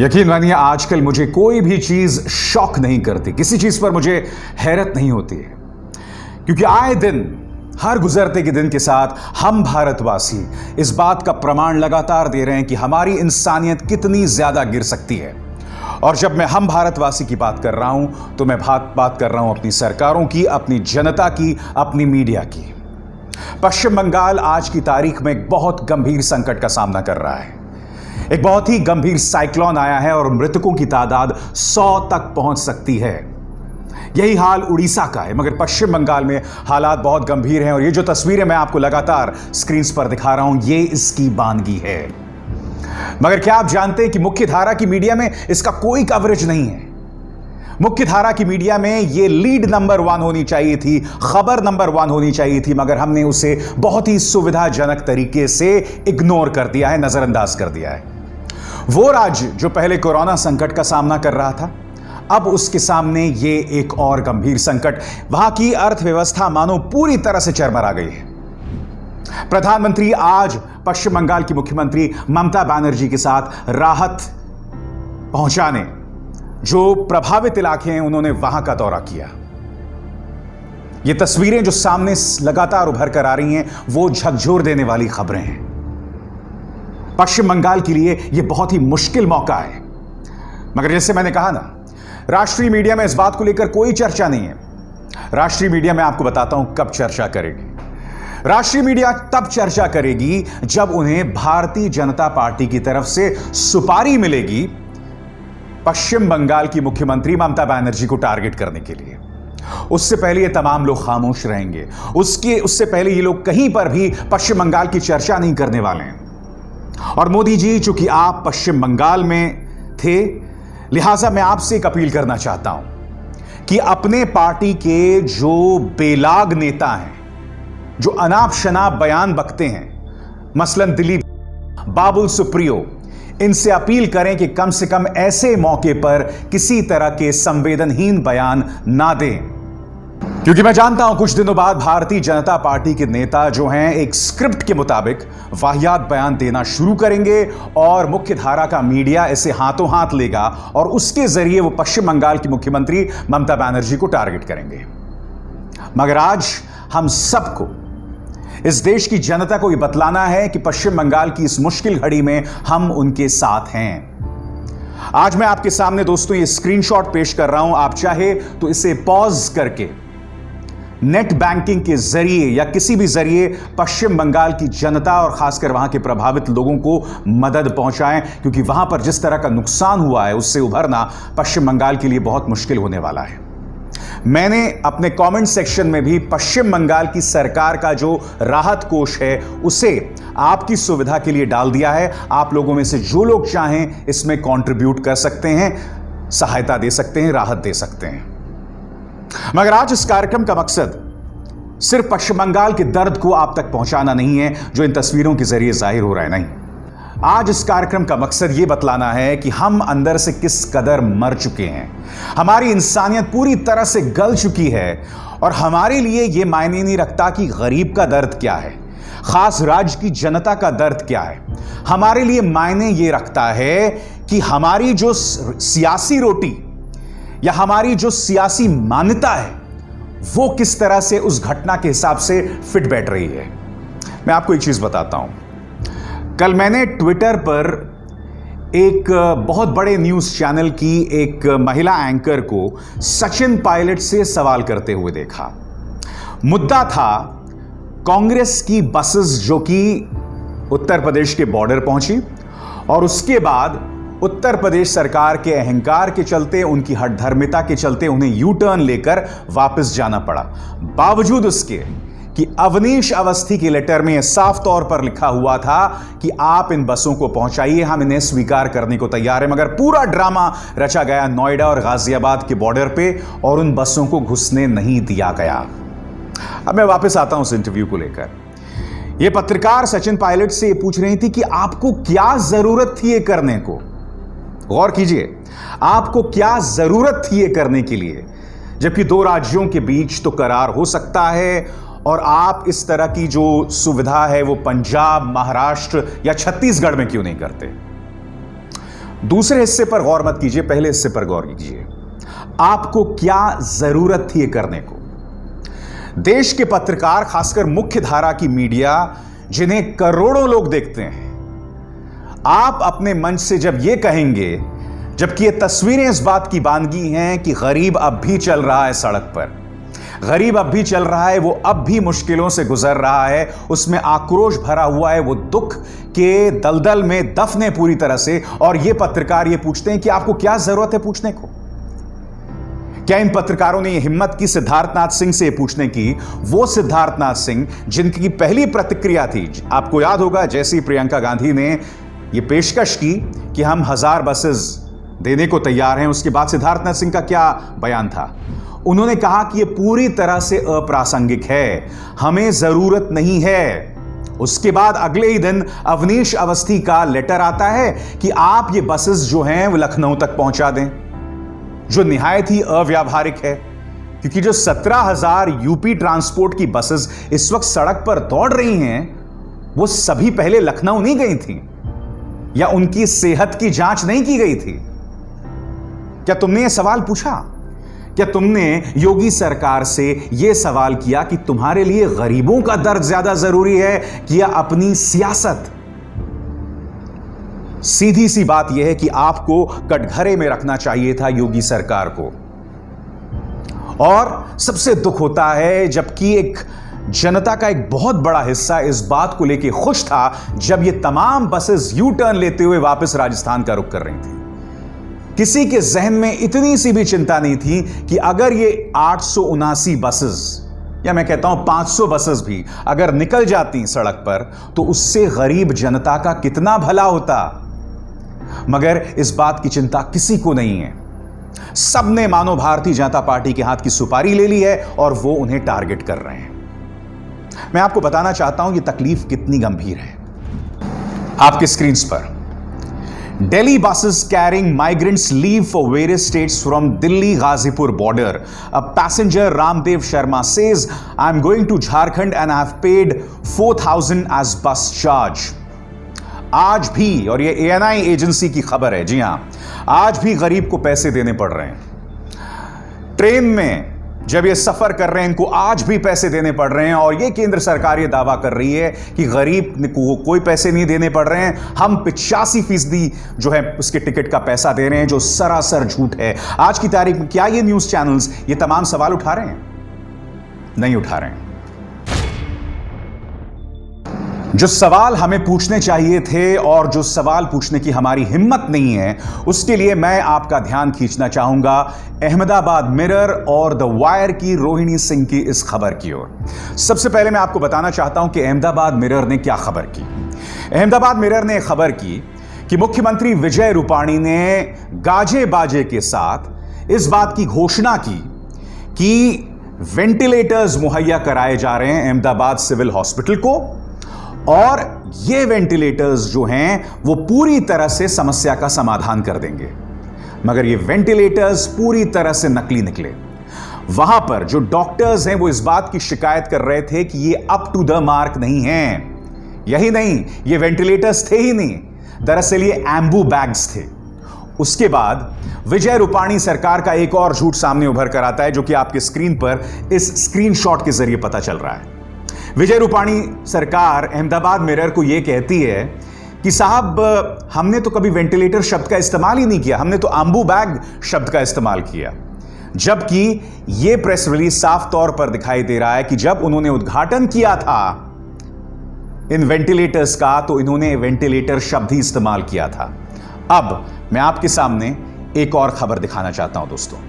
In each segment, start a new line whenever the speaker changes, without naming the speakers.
यकीन मानिए आजकल मुझे कोई भी चीज शॉक नहीं करती, किसी चीज पर मुझे हैरत नहीं होती है, क्योंकि आए दिन हर गुजरते के दिन के साथ हम भारतवासी इस बात का प्रमाण लगातार दे रहे हैं कि हमारी इंसानियत कितनी ज्यादा गिर सकती है। और जब मैं हम भारतवासी की बात कर रहा हूं तो मैं बात कर रहा हूं अपनी सरकारों की, अपनी जनता की, अपनी मीडिया की। पश्चिम बंगाल आज की तारीख में एक बहुत गंभीर संकट का सामना कर रहा है। एक बहुत ही गंभीर साइक्लोन आया है और मृतकों की तादाद 100 तक पहुंच सकती है। यही हाल उड़ीसा का है, मगर पश्चिम बंगाल में हालात बहुत गंभीर हैं और ये जो तस्वीरें मैं आपको लगातार स्क्रीन पर दिखा रहा हूं, ये इसकी बानगी है। मगर क्या आप जानते हैं कि मुख्य धारा की मीडिया में इसका कोई कवरेज नहीं है। मुख्य धारा की मीडिया में ये लीड नंबर 1 होनी चाहिए थी, खबर नंबर 1 होनी चाहिए थी, मगर हमने उसे बहुत ही सुविधाजनक तरीके से इग्नोर कर दिया है, नजरअंदाज कर दिया है। वो राज्य जो पहले कोरोना संकट का सामना कर रहा था, अब उसके सामने ये एक और गंभीर संकट, वहां की अर्थव्यवस्था मानो पूरी तरह से चरमरा गई है। प्रधानमंत्री आज पश्चिम बंगाल की मुख्यमंत्री ममता बनर्जी के साथ राहत पहुंचाने जो प्रभावित इलाके हैं उन्होंने वहां का दौरा किया। ये तस्वीरें जो सामने लगातार उभर कर आ रही हैं वो झकझोर देने वाली खबरें हैं। पश्चिम बंगाल के लिए यह बहुत ही मुश्किल मौका है, मगर जैसे मैंने कहा ना, राष्ट्रीय मीडिया में इस बात को लेकर कोई चर्चा नहीं है। राष्ट्रीय मीडिया में आपको बताता हूं कब चर्चा करेगी। राष्ट्रीय मीडिया तब चर्चा करेगी जब उन्हें भारतीय जनता पार्टी की तरफ से सुपारी मिलेगी पश्चिम बंगाल की मुख्यमंत्री ममता बनर्जी को टारगेट करने के लिए। उससे पहले ये तमाम लोग खामोश रहेंगे। उससे पहले ये लोग कहीं पर भी पश्चिम बंगाल की चर्चा नहीं करने वाले हैं। और मोदी जी, चूंकि आप पश्चिम बंगाल में थे, लिहाजा मैं आपसे एक अपील करना चाहता हूं कि अपने पार्टी के जो बेलाग नेता हैं, जो अनाप शनाप बयान बकते हैं, मसलन दिलीप, बाबुल सुप्रियो, इनसे अपील करें कि कम से कम ऐसे मौके पर किसी तरह के संवेदनहीन बयान ना दें। क्योंकि मैं जानता हूं कुछ दिनों बाद भारतीय जनता पार्टी के नेता जो हैं एक स्क्रिप्ट के मुताबिक वाहियात बयान देना शुरू करेंगे और मुख्य धारा का मीडिया इसे हाथों हाथ लेगा और उसके जरिए वो पश्चिम बंगाल की मुख्यमंत्री ममता बनर्जी को टारगेट करेंगे। मगर आज हम सबको, इस देश की जनता को यह बतलाना है कि पश्चिम बंगाल की इस मुश्किल घड़ी में हम उनके साथ हैं। आज मैं आपके सामने दोस्तों ये स्क्रीनशॉट पेश कर रहा हूं। आप चाहे तो इसे पॉज करके नेट बैंकिंग के जरिए या किसी भी जरिए पश्चिम बंगाल की जनता और खासकर वहां के प्रभावित लोगों को मदद पहुंचाएं, क्योंकि वहां पर जिस तरह का नुकसान हुआ है उससे उभरना पश्चिम बंगाल के लिए बहुत मुश्किल होने वाला है। मैंने अपने कमेंट सेक्शन में भी पश्चिम बंगाल की सरकार का जो राहत कोष है उसे आपकी सुविधा के लिए डाल दिया है। आप लोगों में से जो लोग चाहें इसमें कंट्रीब्यूट कर सकते हैं, सहायता दे सकते हैं, राहत दे सकते हैं। मगर आज इस कार्यक्रम का मकसद सिर्फ पश्चिम बंगाल के दर्द को आप तक पहुंचाना नहीं है जो इन तस्वीरों के जरिए जाहिर हो रहा है, नहीं। आज इस कार्यक्रम का मकसद यह बतलाना है कि हम अंदर से किस कदर मर चुके हैं। हमारी इंसानियत पूरी तरह से गल चुकी है और हमारे लिए यह मायने नहीं रखता कि गरीब का दर्द क्या है, खास राज्य की जनता का दर्द क्या है। हमारे लिए मायने यह रखता है कि हमारी जो सियासी रोटी या हमारी जो सियासी मान्यता है वो किस तरह से उस घटना के हिसाब से फिट बैठ रही है। मैं आपको एक चीज बताता हूं। कल मैंने ट्विटर पर एक बहुत बड़े न्यूज चैनल की एक महिला एंकर को सचिन पायलट से सवाल करते हुए देखा। मुद्दा था कांग्रेस की बसेस जो कि उत्तर प्रदेश के बॉर्डर पहुंची और उसके बाद उत्तर प्रदेश सरकार के अहंकार के चलते, उनकी हठधर्मिता के चलते उन्हें यू टर्न लेकर वापस जाना पड़ा। बावजूद उसके कि अवनीश अवस्थी के लेटर में यह साफ तौर पर लिखा हुआ था कि आप इन बसों को पहुंचाइए, हम इन्हें स्वीकार करने को तैयार हैं। मगर पूरा ड्रामा रचा गया नोएडा और गाजियाबाद के बॉर्डर पे और उन बसों को घुसने नहीं दिया गया। अब मैं वापस आता हूं उस इंटरव्यू को लेकर। यह पत्रकार सचिन पायलट से पूछ रही थी कि आपको क्या जरूरत थी ये करने को। गौर कीजिए, आपको क्या जरूरत थी ये करने के लिए, जबकि दो राज्यों के बीच तो करार हो सकता है और आप इस तरह की जो सुविधा है वो पंजाब, महाराष्ट्र या छत्तीसगढ़ में क्यों नहीं करते। दूसरे हिस्से पर गौर मत कीजिए, पहले हिस्से पर गौर कीजिए। आपको क्या जरूरत थी ये करने को? देश के पत्रकार, खासकर मुख्य धारा की मीडिया, जिन्हें करोड़ों लोग देखते हैं, आप अपने मंच से जब ये कहेंगे, जबकि ये तस्वीरें इस बात की बानगी हैं कि गरीब अब भी चल रहा है सड़क पर, गरीब अब भी चल रहा है, वो अब भी मुश्किलों से गुजर रहा है, उसमें आक्रोश भरा हुआ है, वो दुख के दलदल में दफन है पूरी तरह से, और ये पत्रकार ये पूछते हैं कि आपको क्या जरूरत है पूछने को? क्या इन पत्रकारों ने ये हिम्मत की सिद्धार्थनाथ सिंह से पूछने की? वो सिद्धार्थनाथ सिंह जिनकी पहली प्रतिक्रिया थी, आपको याद होगा, जैसे ही प्रियंका गांधी ने ये पेशकश की कि हम 1000 बसेस देने को तैयार हैं, उसके बाद सिद्धार्थनाथ सिंह का क्या बयान था? उन्होंने कहा कि ये पूरी तरह से अप्रासंगिक है, हमें जरूरत नहीं है। उसके बाद अगले ही दिन अवनीश अवस्थी का लेटर आता है कि आप ये बसेस जो हैं वो लखनऊ तक पहुंचा दें, जो निहायत ही अव्यावहारिक है, क्योंकि जो 17,000 यूपी ट्रांसपोर्ट की बसेस इस वक्त सड़क पर दौड़ रही हैं, वो सभी पहले लखनऊ नहीं गई थी, या उनकी सेहत की जांच नहीं की गई थी। क्या तुमने ये सवाल पूछा? क्या तुमने योगी सरकार से यह सवाल किया कि तुम्हारे लिए गरीबों का दर्द ज्यादा जरूरी है कि या अपनी सियासत? सीधी सी बात यह है कि आपको कटघरे में रखना चाहिए था योगी सरकार को। और सबसे दुख होता है जबकि एक जनता का एक बहुत बड़ा हिस्सा इस बात को लेकर खुश था जब ये तमाम बसेस यू टर्न लेते हुए वापस राजस्थान का रुख कर रही थी। किसी के जहन में इतनी सी भी चिंता नहीं थी कि अगर ये 879 बसेस, या मैं कहता हूं 500 बसेस भी अगर निकल जाती सड़क पर, तो उससे गरीब जनता का कितना भला होता। मगर इस बात की चिंता किसी को नहीं है। सबने मानो भारतीय जनता पार्टी के हाथ की सुपारी ले ली है और वो उन्हें टारगेट कर रहे हैं। मैं आपको बताना चाहता हूं कि तकलीफ कितनी गंभीर है। आपके स्क्रीन पर Delhi buses carrying migrants leave for various states from Delhi-Ghazipur border. A passenger, Ramdev Sharma, says, I'm going to Jharkhand and I have paid 4,000 as bus charge. आज भी, और ये ANI एजेंसी की खबर है, जी हां, आज भी गरीब को पैसे देने पड़ रहे हैं। ट्रेन में जब ये सफर कर रहे हैं, इनको आज भी पैसे देने पड़ रहे हैं, और ये केंद्र सरकार ये दावा कर रही है कि गरीब को कोई पैसे नहीं देने पड़ रहे हैं, हम 85% जो है उसके टिकट का पैसा दे रहे हैं, जो सरासर झूठ है। आज की तारीख में क्या ये न्यूज चैनल्स ये तमाम सवाल उठा रहे हैं? नहीं उठा रहे हैं। जो सवाल हमें पूछने चाहिए थे और जो सवाल पूछने की हमारी हिम्मत नहीं है, उसके लिए मैं आपका ध्यान खींचना चाहूंगा अहमदाबाद मिरर और द वायर की रोहिणी सिंह की इस खबर की ओर। सबसे पहले मैं आपको बताना चाहता हूं कि अहमदाबाद मिरर ने क्या खबर की। अहमदाबाद मिरर ने खबर की कि मुख्यमंत्री विजय रूपाणी ने गाजे बाजे के साथ इस बात की घोषणा की कि वेंटिलेटर्स मुहैया कराए जा रहे हैं अहमदाबाद सिविल हॉस्पिटल को, और ये वेंटिलेटर्स जो हैं वो पूरी तरह से समस्या का समाधान कर देंगे। मगर ये वेंटिलेटर्स पूरी तरह से नकली निकले। वहां पर जो डॉक्टर्स हैं वो इस बात की शिकायत कर रहे थे कि ये अप टू द मार्क नहीं हैं। यही नहीं, ये वेंटिलेटर्स थे ही नहीं, दरअसल ये एम्बू बैग्स थे। उसके बाद विजय रूपाणी सरकार का एक और झूठ सामने उभर कर आता है, जो कि आपके स्क्रीन पर इस स्क्रीनशॉट के जरिए पता चल रहा है। विजय रूपाणी सरकार अहमदाबाद मिरर को यह कहती है कि साहब, हमने तो कभी वेंटिलेटर शब्द का इस्तेमाल ही नहीं किया, हमने तो एम्बू बैग शब्द का इस्तेमाल किया। जबकि यह प्रेस रिलीज साफ तौर पर दिखाई दे रहा है कि जब उन्होंने उद्घाटन किया था इन वेंटिलेटर्स का, तो इन्होंने वेंटिलेटर शब्द ही इस्तेमाल किया था। अब मैं आपके सामने एक और खबर दिखाना चाहता हूं दोस्तों।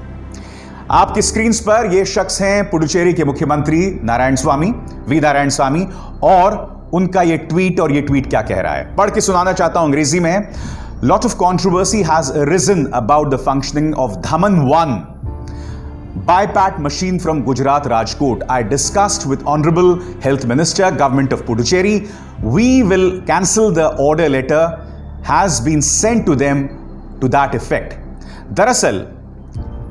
आपकी स्क्रीन पर ये शख्स हैं पुडुचेरी के मुख्यमंत्री वी नारायण स्वामी, और उनका ये ट्वीट, और ये ट्वीट क्या कह रहा है पढ़ के सुनाना चाहता हूं अंग्रेजी में। Lot of controversy has reason about the functioning of Dhaman 1 BiPAP machine from Gujarat, Rajkot. I discussed with Honorable Health Minister, Government of Puducherry. We will cancel the order letter has been sent to them to that effect. दरअसल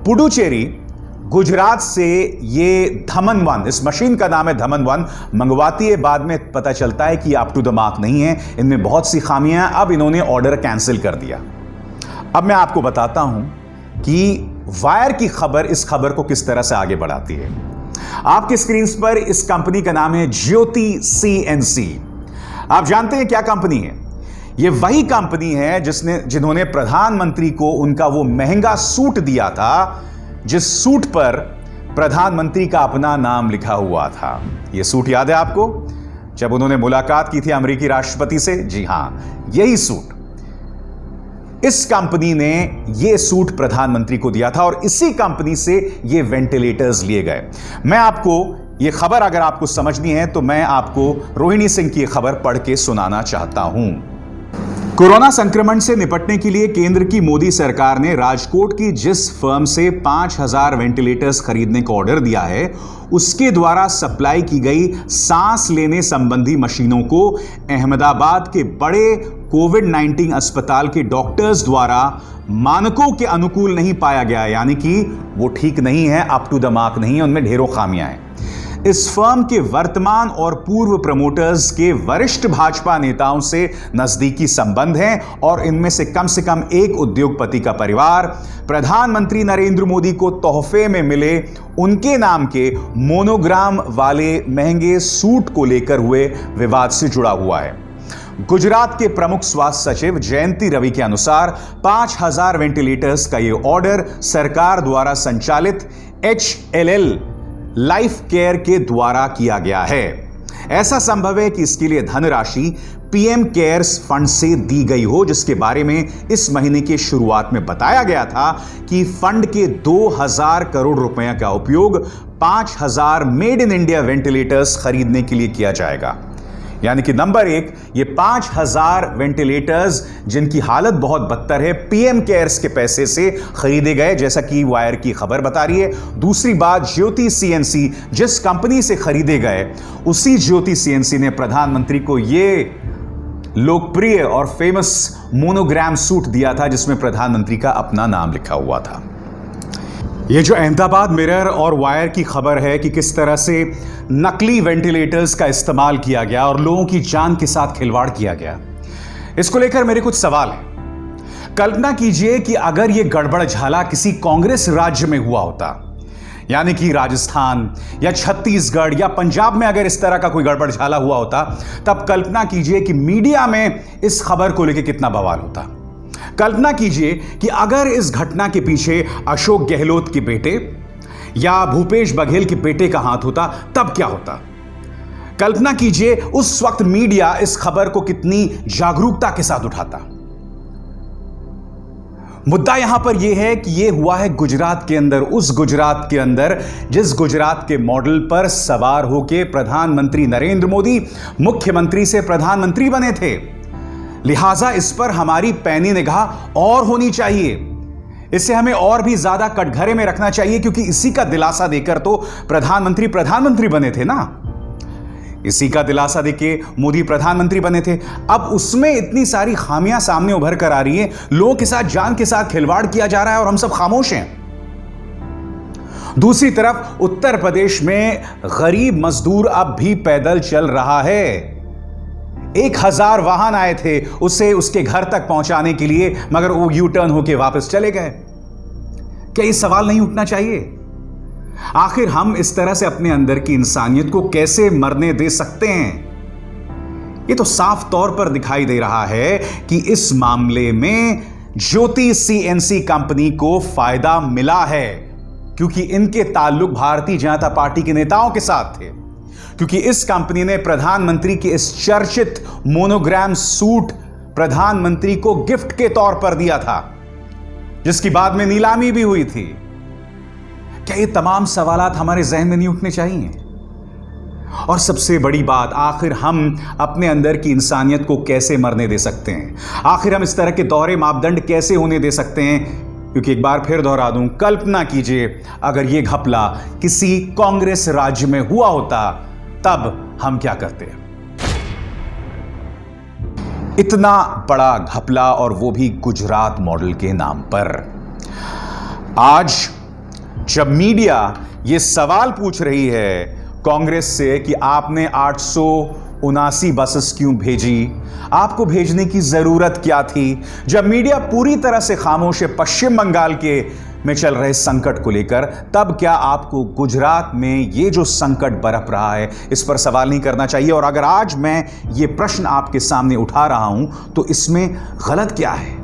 पुडुचेरी गुजरात से ये धमन 1, इस machine का नाम है धमन 1, मंगवाती है। बाद में पता चलता है कि अप टू द मार्क नहीं है, इनमें बहुत सी खामियां। अब इन्होंने ऑर्डर कैंसिल कर दिया। अब मैं आपको बताता हूं कि वायर की खबर इस खबर को किस तरह से आगे बढ़ाती है। आपकी स्क्रीन पर इस कंपनी का नाम है ज्योति सीएनसी। आप जानते हैं क्या कंपनी है? यह वही कंपनी है जिन्होंने प्रधानमंत्री को उनका वो महंगा सूट दिया था, जिस सूट पर प्रधानमंत्री का अपना नाम लिखा हुआ था। यह सूट याद है आपको, जब उन्होंने मुलाकात की थी अमेरिकी राष्ट्रपति से? जी हां, यही सूट। इस कंपनी ने यह सूट प्रधानमंत्री को दिया था और इसी कंपनी से ये वेंटिलेटर्स लिए गए। मैं आपको यह खबर, अगर आपको समझनी है तो मैं आपको रोहिणी सिंह की खबर पढ़ के सुनाना चाहता हूं। कोरोना संक्रमण से निपटने के लिए केंद्र की मोदी सरकार ने राजकोट की जिस फर्म से 5000 वेंटिलेटर्स खरीदने का ऑर्डर दिया है, उसके द्वारा सप्लाई की गई सांस लेने संबंधी मशीनों को अहमदाबाद के बड़े कोविड-19 अस्पताल के डॉक्टर्स द्वारा मानकों के अनुकूल नहीं पाया गया, यानी कि वो ठीक नहीं है, अप टू द मार्क नहीं है, उनमें ढेरों खामियां हैं। इस फर्म के वर्तमान और पूर्व प्रमोटर्स के वरिष्ठ भाजपा नेताओं से नजदीकी संबंध हैं और इनमें से कम एक उद्योगपति का परिवार प्रधानमंत्री नरेंद्र मोदी को तोहफे में मिले उनके नाम के मोनोग्राम वाले महंगे सूट को लेकर हुए विवाद से जुड़ा हुआ है। गुजरात के प्रमुख स्वास्थ्य सचिव जयंती रवि के अनुसार 5000 वेंटिलेटर्स का यह ऑर्डर सरकार द्वारा संचालित HLL लाइफ केयर के द्वारा किया गया है। ऐसा संभव है कि इसके लिए धनराशि पीएम केयर्स फंड से दी गई हो, जिसके बारे में इस महीने की शुरुआत में बताया गया था कि फंड के 2000 करोड़ रुपए का उपयोग 5000 मेड इन इंडिया वेंटिलेटर्स खरीदने के लिए किया जाएगा। यानी कि नंबर एक, ये 5000 वेंटिलेटर्स जिनकी हालत बहुत बदतर है, पीएम केयर्स के पैसे से खरीदे गए, जैसा कि वायर की खबर बता रही है। दूसरी बात, ज्योति सीएनसी जिस कंपनी से खरीदे गए, उसी ज्योति सीएनसी ने प्रधानमंत्री को ये लोकप्रिय और फेमस मोनोग्राम सूट दिया था, जिसमें प्रधानमंत्री का अपना नाम लिखा हुआ था। ये जो अहमदाबाद मिरर और वायर की खबर है कि किस तरह से नकली वेंटिलेटर्स का इस्तेमाल किया गया और लोगों की जान के साथ खिलवाड़ किया गया, इसको लेकर मेरे कुछ सवाल हैं। कल्पना कीजिए कि अगर यह गड़बड़ झाला किसी कांग्रेस राज्य में हुआ होता, यानी कि राजस्थान या छत्तीसगढ़ या पंजाब में अगर इस तरह का कोई गड़बड़ झाला हुआ होता, तब कल्पना कीजिए कि मीडिया में इस खबर को लेकर कितना बवाल होता। कल्पना कीजिए कि अगर इस घटना के पीछे अशोक गहलोत के बेटे या भूपेश बघेल के बेटे का हाथ होता, तब क्या होता। कल्पना कीजिए उस वक्त मीडिया इस खबर को कितनी जागरूकता के साथ उठाता। मुद्दा यहां पर यह है कि यह हुआ है गुजरात के अंदर, उस गुजरात के अंदर जिस गुजरात के मॉडल पर सवार होकर प्रधानमंत्री नरेंद्र मोदी मुख्यमंत्री से प्रधानमंत्री बने थे। लिहाजा इस पर हमारी पैनी निगाह और होनी चाहिए, इससे हमें और भी ज्यादा कटघरे में रखना चाहिए, क्योंकि इसी का दिलासा देकर तो प्रधानमंत्री बने थे ना। इसी का दिलासा देके मोदी प्रधानमंत्री बने थे। अब उसमें इतनी सारी खामियां सामने उभर कर आ रही हैं, लोगों के साथ, जान के साथ खिलवाड़ किया जा रहा है और हम सब खामोश हैं। दूसरी तरफ उत्तर प्रदेश में गरीब मजदूर अब भी पैदल चल रहा है। 1000 वाहन आए थे उसे उसके घर तक पहुंचाने के लिए, मगर वो यू टर्न होके वापस चले गए। क्या ये सवाल नहीं उठना चाहिए? आखिर हम इस तरह से अपने अंदर की इंसानियत को कैसे मरने दे सकते हैं? ये तो साफ तौर पर दिखाई दे रहा है कि इस मामले में ज्योति सीएनसी कंपनी को फायदा मिला है, क्योंकि इनके ताल्लुक भारतीय जनता पार्टी के नेताओं के साथ थे। क्योंकि इस कंपनी ने प्रधानमंत्री के इस चर्चित मोनोग्राम सूट प्रधानमंत्री को गिफ्ट के तौर पर दिया था, जिसकी बाद में नीलामी भी हुई थी। क्या ये तमाम सवालात हमारे जहन में नहीं उठने चाहिए? और सबसे बड़ी बात, आखिर हम अपने अंदर की इंसानियत को कैसे मरने दे सकते हैं? आखिर हम इस तरह के दोहरे मापदंड कैसे होने दे सकते हैं? क्योंकि एक बार फिर दोहरा दूं, कल्पना कीजिए अगर यह घपला किसी कांग्रेस राज्य में हुआ होता, तब हम क्या करते? इतना बड़ा घपला, और वो भी गुजरात मॉडल के नाम पर। आज जब मीडिया ये सवाल पूछ रही है, कांग्रेस से कि आपने 879 बसेस क्यों भेजी, आपको भेजने की जरूरत क्या थी। जब मीडिया पूरी तरह से खामोश है पश्चिम बंगाल के में चल रहे संकट को लेकर, तब क्या आपको गुजरात में ये जो संकट बरप रहा है इस पर सवाल नहीं करना चाहिए। और अगर आज मैं ये प्रश्न आपके सामने उठा रहा हूं तो इसमें गलत क्या है।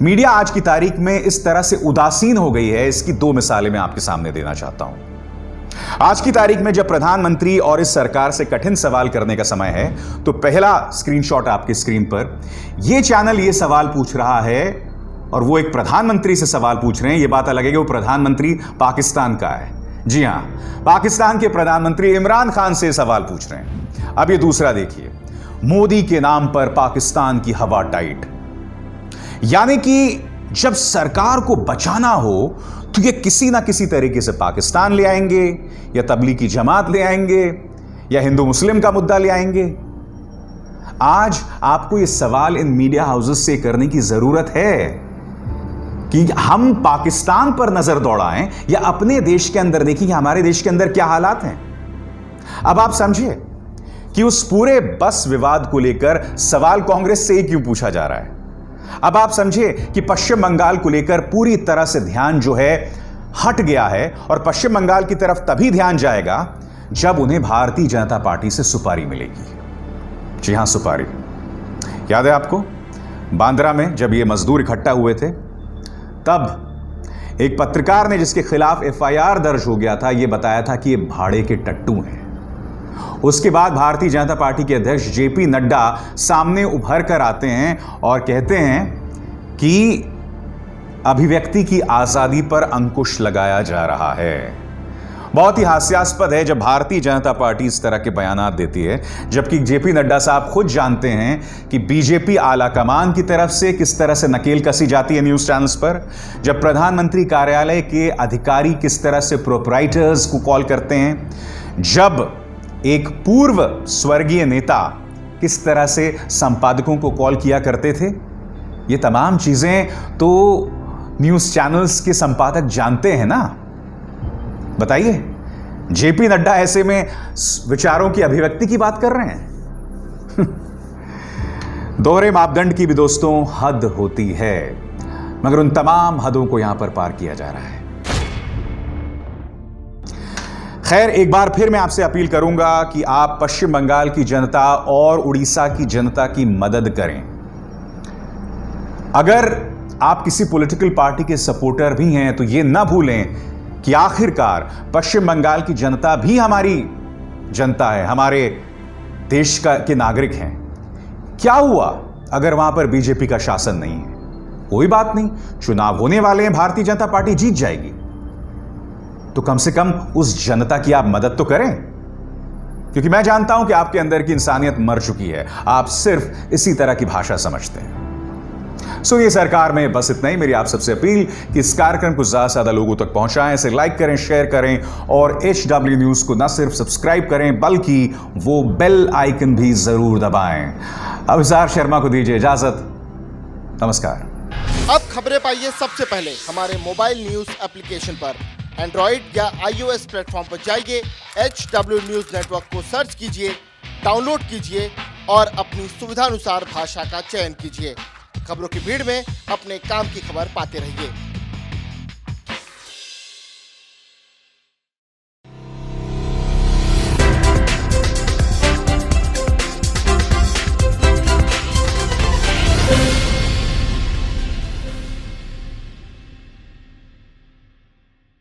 मीडिया आज की तारीख में इस तरह से उदासीन हो गई है, इसकी 2 मिसालें मैं आपके सामने देना चाहता हूं। आज की तारीख में जब प्रधानमंत्री और इस सरकार से कठिन सवाल करने का समय है तो पहला स्क्रीनशॉट आपकी स्क्रीन पर, यह चैनल यह सवाल पूछ रहा है और वो एक प्रधानमंत्री से सवाल पूछ रहे हैं। यह बात अलग है कि वो प्रधानमंत्री पाकिस्तान का है। जी हां, पाकिस्तान के प्रधानमंत्री इमरान खान से सवाल पूछ रहे हैं। अब ये दूसरा देखिए, मोदी के नाम पर पाकिस्तान की हवा टाइट। यानी कि जब सरकार को बचाना हो तो ये किसी ना किसी तरीके से पाकिस्तान ले आएंगे, या तबलीगी जमात ले आएंगे, या हिंदू मुस्लिम का मुद्दा ले आएंगे। आज आपको ये सवाल इन मीडिया हाउसेस से करने की जरूरत है कि हम पाकिस्तान पर नजर दौड़ाएं या अपने देश के अंदर देखें कि हमारे देश के अंदर क्या हालात हैं। अब आप समझिए कि उस पूरे बस विवाद को लेकर सवाल कांग्रेस से ही क्यों पूछा जा रहा है। अब आप समझिए कि पश्चिम बंगाल को लेकर पूरी तरह से ध्यान जो है हट गया है, और पश्चिम बंगाल की तरफ तभी ध्यान जाएगा जब उन्हें भारतीय जनता पार्टी से सुपारी मिलेगी। जी हां, सुपारी। याद है आपको बांद्रा में जब ये मजदूर इकट्ठा हुए थे, तब एक पत्रकार ने जिसके खिलाफ एफआईआर दर्ज हो गया था, यह बताया था कि ये भाड़े के टट्टू हैं। उसके बाद भारतीय जनता पार्टी के अध्यक्ष जेपी नड्डा सामने उभर कर आते हैं और कहते हैं कि अभिव्यक्ति की आजादी पर अंकुश लगाया जा रहा है। बहुत ही हास्यास्पद है जब भारतीय जनता पार्टी इस तरह के बयानात देती है, जबकि जेपी नड्डा साहब खुद जानते हैं कि बीजेपी आला कमान की तरफ से किस तरह से नकेल कसी जाती है न्यूज चैनल्स पर, जब प्रधानमंत्री कार्यालय के अधिकारी किस तरह से प्रोपराइटर्स को कॉल करते हैं, जब एक पूर्व स्वर्गीय नेता किस तरह से संपादकों को कॉल किया करते थे। ये तमाम चीजें तो न्यूज चैनल्स के संपादक जानते हैं ना। बताइए, जेपी नड्डा ऐसे में विचारों की अभिव्यक्ति की बात कर रहे हैं। दोहरे मापदंड की भी दोस्तों हद होती है, मगर उन तमाम हदों को यहां पर पार किया जा रहा है। खैर, एक बार फिर मैं आपसे अपील करूंगा कि आप पश्चिम बंगाल की जनता और उड़ीसा की जनता की मदद करें। अगर आप किसी पॉलिटिकल पार्टी के सपोर्टर भी हैं तो यह ना भूलें कि आखिरकार पश्चिम बंगाल की जनता भी हमारी जनता है, हमारे देश के नागरिक हैं। क्या हुआ अगर वहां पर बीजेपी का शासन नहीं है? कोई बात नहीं, चुनाव होने वाले हैं, भारतीय जनता पार्टी जीत जाएगी। तो कम से कम उस जनता की आप मदद तो करें, क्योंकि मैं जानता हूं कि आपके अंदर की इंसानियत मर चुकी है, आप सिर्फ इसी तरह की भाषा समझते हैं। ये सरकार में बस इतना ही। मेरी आप सबसे अपील कि इस कार्यक्रम को ज्यादा से ज्यादा लोगों तक पहुंचाएं, इसे लाइक करें, शेयर करें, और HW न्यूज को न सिर्फ सब्सक्राइब करें बल्कि वो बेल आइकन भी जरूर दबाएं। अभिसार शर्मा को दीजिए इजाजत। नमस्कार।
अब खबरें पाइए सबसे पहले हमारे मोबाइल न्यूज एप्लीकेशन पर। एंड्रॉइड या iOS प्लेटफॉर्म पर जाइए, HW न्यूज नेटवर्क को सर्च कीजिए, डाउनलोड कीजिए और अपनी सुविधानुसार भाषा का चयन कीजिए। खबरों की भीड़ में अपने काम की खबर पाते रहिए।